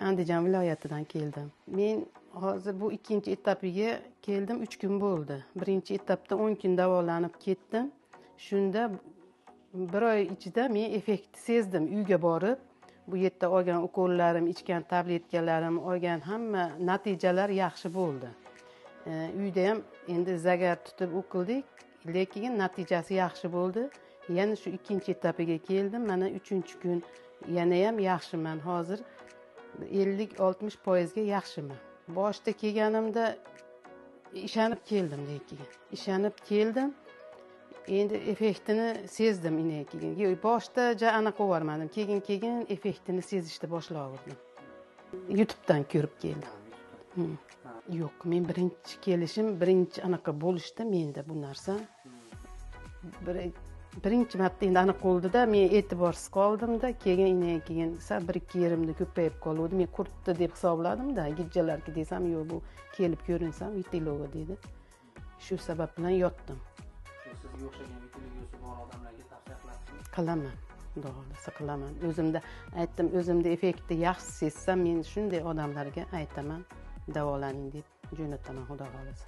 Andijon viloyatidan keldim. Men hozir bu ikkinchi etapiga keldim, 3 kun bo'ldi. Birinchi etapda 10 kun davolanib ketdim. Shunda bir oy ichida men effektni sezdim. Uyga borib, bu yerda olgan ukollarim, ichgan tabletkalarim, olgan hamma natijalar yaxshi bo'ldi. Uyda ham endi zagar tutib o'qildik, lekin natijasi yaxshi bo'ldi. Yana shu ikkinchi etapiga keldim. Mana 3-kun yana ham yaxshiman. Hozir 50-60% ga yaxshiman. Boshda kelganimda ishonib keldim lekin. Ishonib keldim. Endi effektini sezdim keyin. Boshda anaqa o'rmadim. Keyin effektini sezishni boshladim. YouTube'dan ko'rib keldim. Yo'q, men birinchi kelishim, birinchi anaqa bo'lishdi menda bu narsa. Birinchi marta endi aniq qo'ldida men e'tiborsiz qoldimda, keyin 1-2 yerimda ko'payib qoldi. Men qurtdi deb hisobladim-da, gijjalarga desam, yo'q, bu kelib ko'rinsam vitiligo dedi. Shu sabab bilan yotdim. Sizga o'xshagan vitiligosi bor odamlarga tavsiya qilasizmi? Qilaman, xudo xolasa qilaman. O'zimda aytdim, o'zimda effektni yaxshi sezsam, men shunday odamlarga aytaman, davolaning deb jo'nataman, xudo xolasa.